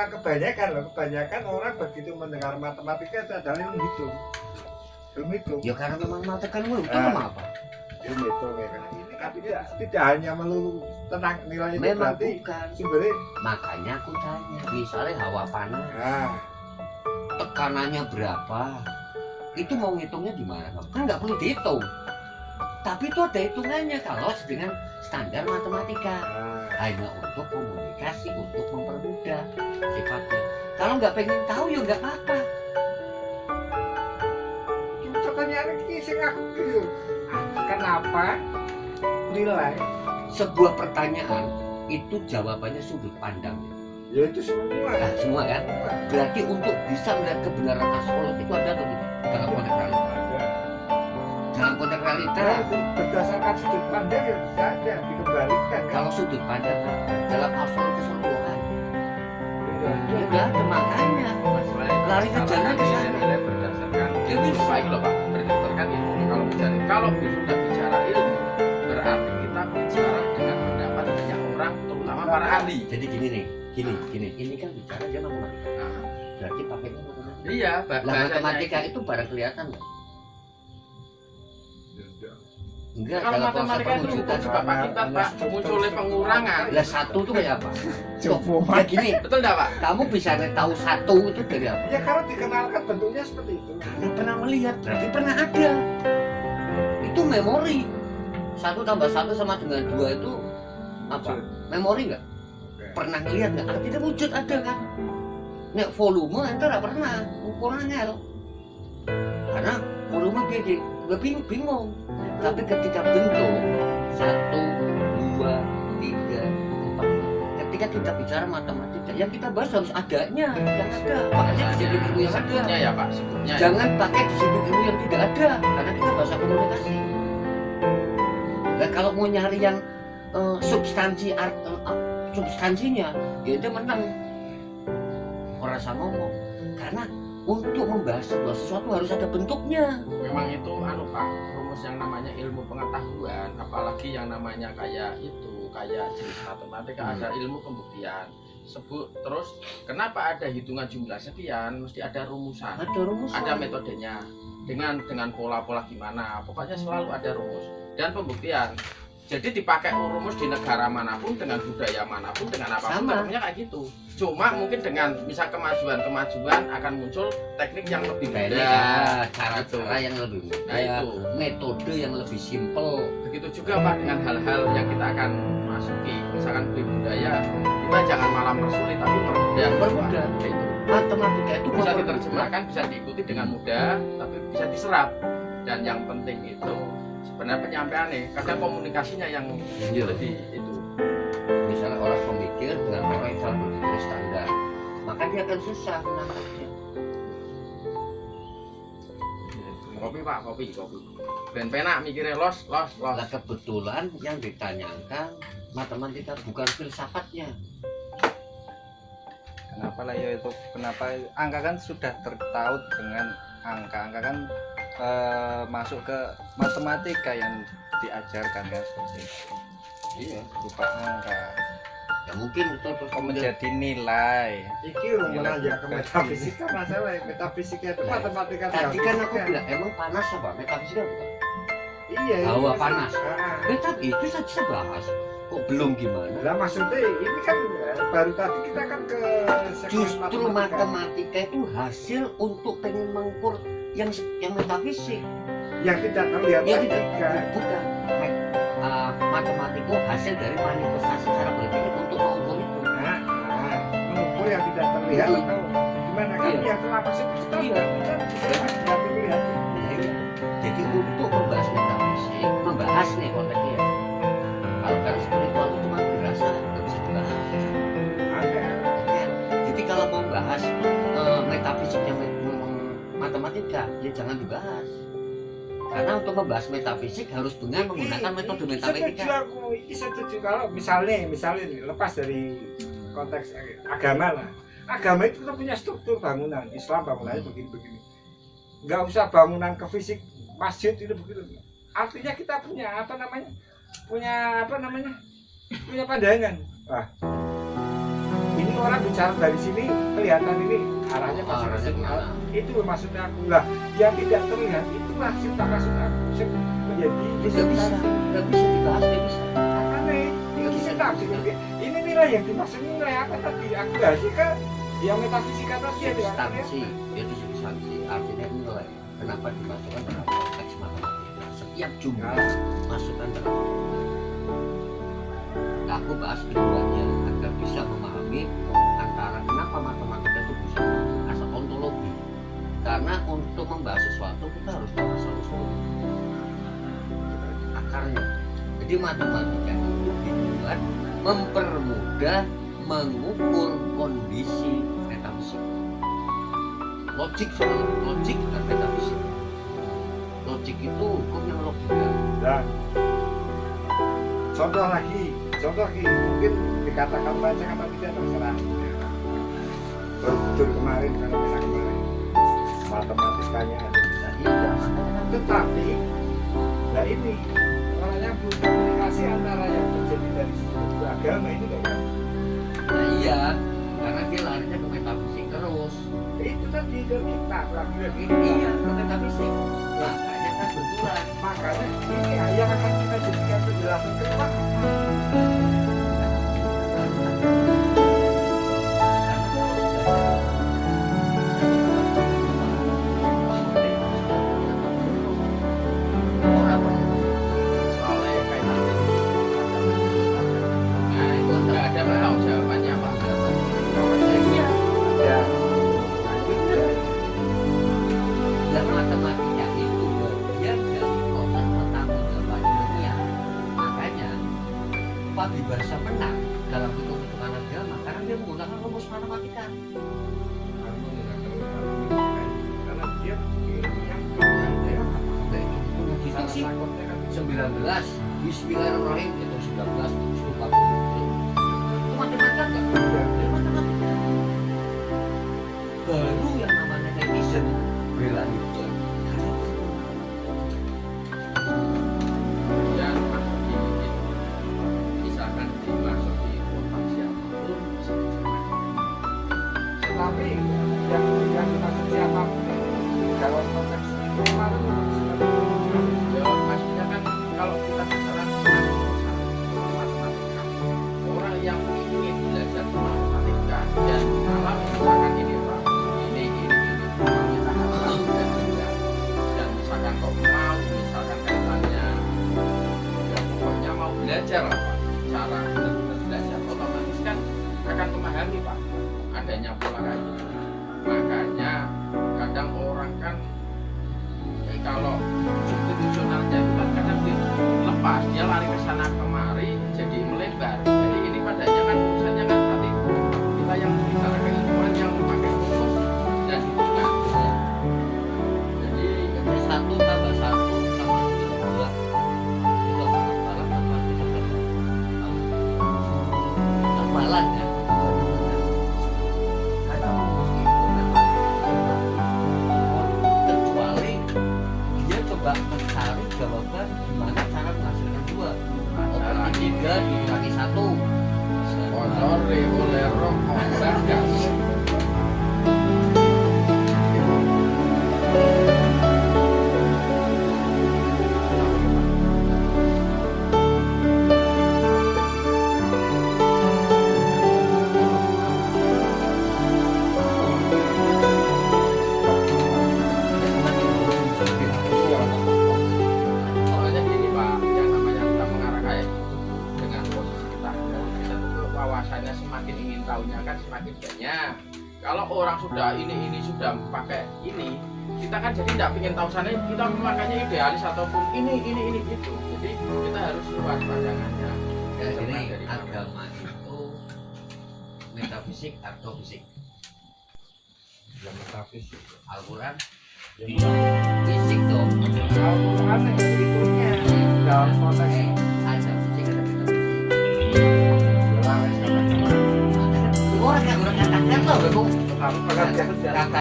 kebanyakan orang begitu mendengar matematika itu adalah ilmu hitung. Ilmu hitung. Ya karena memang matematika ilmu hitung apa? Ilmu hitung ya kan. Ini kan tidak hanya melulu tentang nilai itu, memang berarti bukan. sumbernya. Makanya aku tanya, misalnya hawa panas, Nah, tekanannya berapa? Itu mau ngitungnya di mana? Kan nggak perlu dihitung. Tapi itu ada hitungannya kalau dengan standar matematika. Hanya untuk komunikasi, untuk mempermudah sifatnya. Kalau nggak pengen tahu ya nggak apa-apa. pertanyaan ini sing aku gitu. Kenapa nilai? Sebuah pertanyaan itu jawabannya sudut pandang. Ya itu semua. Nah, semua kan? Berarti untuk bisa melihat kebenaran absolut itu ada atau tidak dalam konteks realita? Dalam konteks realita, Berdasarkan sudut pandang ya bisa ada dikembalikan. kalau sudut pandang dalam absolut keseluruhan, ya nggak ada, makanya lari ke jalan ke sana. Nilai berdasarkan ilmu Pak itu loh Pak, berdasarkan ilmu. Kalau sudah bicara ilmu, berarti kita bicara dengan pendapat banyak orang, terutama para ahli. Jadi gini nih, gini, ini kan bicara dia matematika. Nah, Berarti pakainya matematika. iya, Lah bahasanya matematika itu. itu barang kelihatan nggak? Enggak, Kalau dalam matematika proses itu perwujudan. juga Pak kita Pak munculnya pengurangan. Lah satu itu kayak apa? Coba. Ya gini, Betul enggak Pak? kamu bisa tahu satu itu dari apa? Ya karena dikenalkan bentuknya seperti itu. Karena pernah melihat, berarti pernah ada. Itu memori. 1 tambah 1 sama dengan 2 itu apa? Memori nggak? Pernah ngelihat nggak? Artinya wujud ada kan? Nek volume itu nggak pernah ukurannya loh. Karena volume gede, lebih bingung. Tapi ketika bentuk 1, 2, 3, 4, ketika kita bicara matematika, yang kita bahas harus adanya, yang ada. Makanya disiplin ilmu yang ada. Sebutnya ya Pak, sebutnya. Jangan pakai disiplin ilmu yang tidak ada, karena kita bahasa komunikasi. Nah kalau mau nyari yang substansinya, ya itu menang. Orang sama ngomong, karena untuk membahas sebuah sesuatu harus ada bentuknya. Memang itu anu Pak, rumus yang namanya ilmu pengetahuan, apalagi yang namanya kayak itu, kayak jenis matematika ada ilmu pembuktian. Sebut terus kenapa ada hitungan jumlah sekian, mesti ada rumusan. Ada rumus. Ada metodenya. Dengan pola-pola gimana, pokoknya selalu ada rumus dan pembuktian. Jadi dipakai rumus di negara manapun, dengan budaya manapun, dengan apapun, tetapnya kayak gitu. Cuma mungkin dengan misal kemajuan akan muncul teknik yang lebih beda, cara-cara yang lebih mudah, Nah, itu. metode yang lebih simpel. Begitu juga Pak dengan hal-hal yang kita akan masuki, misalkan budaya, kita jangan malah mempersulit tapi mempermudah. Mempermudah. Ya itu. Matematika itu Bisa diterjemahkan, bisa diikuti dengan mudah, tapi bisa diserap. Dan yang penting itu sebenarnya penyampaiannya, kadang komunikasinya yang lebih itu. Misalnya orang pemikir dengan orang yang salah berpikir standar, maka dia akan susah menangkapnya. Kopi Pak, kopi. Ben penak mikirnya los. Lah kebetulan yang ditanyakan matematika bukan filsafatnya. Kenapa lah ya itu? Kenapa angka kan sudah tertaut dengan angka kan masuk ke matematika yang diajarkan kan seperti itu. Iya. Berupa angka. Ya mungkin itu terus Menjadi nilai. Iki menanjak ke metafisika, masalah metafisika itu matematika. Tadi kan aku bilang emang panas apa? Metafisika bukan? Iya. Hawa panas. Ah. Itu saja bahas. Kok belum gimana? Lah maksudnya ini kan baru tadi kita kan ke sektor Justru matematika itu hasil untuk pengen mengukur yang metafisik. yang tidak terlihat Ya lagi, tidak, kan? bukan. Matematika hasil dari manifestasi cara berpikir untuk mengukur itu. Nah, mengukur yang tidak terlihat Iya. atau gimana kan Iya. yang selama itu kita Iya. nggak bisa terlihat. Nah, iya. Jadi untuk membahas metafisik, membahas nih konteksnya. Kalau kan spiritual itu cuma dirasa, nggak bisa dibahas. Ada. Ya. Jadi kalau mau bahas metafisiknya matematika, ya jangan dibahas. Karena untuk membahas metafisik harus dengan menggunakan metode Setuju matematika. aku, ini setuju kalau misalnya nih, lepas dari konteks agama lah. Agama itu kita punya struktur bangunan, Islam bangunannya begini-begini. Nggak usah bangunan ke fisik, masjid itu begitu. Artinya kita punya punya pandangan. Wah, ini orang bicara dari sini kelihatan ini arahnya masuk ke Arahnya sini. kemana? Itu maksudnya aku lah. Yang tidak terlihat itulah cinta maksud aku. Sing menjadi Nggak bisa dibahas, nggak bisa. makanya ini cinta ini nilai yang dimaksud nilai apa tadi? Aku sih kan yang metafisika tadi ya. Substansi, itu substansi. Artinya nilai. Kenapa dimasukkan dalam konteks matematika? Setiap jumlah masukkan dalam matematika. Aku bahas keduanya agar bisa memahami antara kenapa matematika itu bisa asal ontologi. Karena untuk membahas sesuatu kita harus tahu asal usulnya, akarnya. Jadi matematika itu dibuat mempermudah mengukur kondisi metafisik. Logik soalnya, logik dan metafisik. Logik itu hukum yang logika. Dan contoh lagi mungkin dikatakan baca apa tidak terserah. Betul kemarin kalau kita kemarin matematikanya ada bisa iya, tetapi nah ini orangnya belum komunikasi antara yang terjadi dari dua agama ini loh. Nah iya, karena dia larinya ke metafisik terus. Itu tadi ke kita lagi Iya, ke metafisik. Makanya kan benturan. makanya ini yang akan kita jadikan penjelasan kedua. soalnya kayak tadi nah itu nggak ada tahu jawabannya apa Ya. Dan matematika itu bagian dari proses pertanggungjawaban ilmiah. Makanya Fadli Barsa menang dalam hitung-hitungan agama karena dia menggunakan rumus matematika. Karena dia yang Di fisik 19, Bismillahirrahmanirrahim itu 19, itu 40. Itu matematika enggak? Itu matematika. Baru yang namanya netizen bela Newton. yang masuk di itu misalkan dimasuk di kotak siapapun bisa diterima. tetapi yang dimaksud siapapun dalam konteks itu kemarin Ya, maksudnya kan kalau kita bicara matematika, orang yang ingin belajar matematika dan mengalami misalkan ini Pak, ini kita harus dan misalkan kok mau misalkan kaitannya ya pokoknya mau belajar lah Pak, cara benar-benar belajar otomatis kan akan memahami Pak adanya pola kayak gitu. Makanya kadang orang kan kalau substitusionalnya itu kan kadang dilepas, dia lari ke sana kemari jadi melebar. Jadi ini padanya kan urusannya kan berarti kita yang bicara keilmuan yang memakai rumus dan hitungan. Jadi 1 tambah 1 sama dengan 2. Itu apa-apa tambah tambalan ya. Karena rumus itu memang kecuali dia coba mencari jawaban gimana cara menghasilkan 2. Operasi 3 dikurangi 1. Onore oleh roh orang gas. Soalnya gini Pak, yang namanya kita mengarah kayak gitu dengan posisi kita tuh wawasannya semakin ingin tahunya kan semakin banyak. Kalau orang sudah ini sudah pakai ini, kita kan jadi tidak ingin tahu sana, kita makanya idealis ataupun ini gitu. Jadi kita harus luas pandangannya. Dan Cermat ini dari mana. agama itu metafisik atau fisik. yang metafisik. Al-Quran Yang fisik dong. Al-Quran itunya dalam konteks Ada fisik ada metafisik. lawas kata-kata. Orang yang katakan loh, Harus pengertian. kata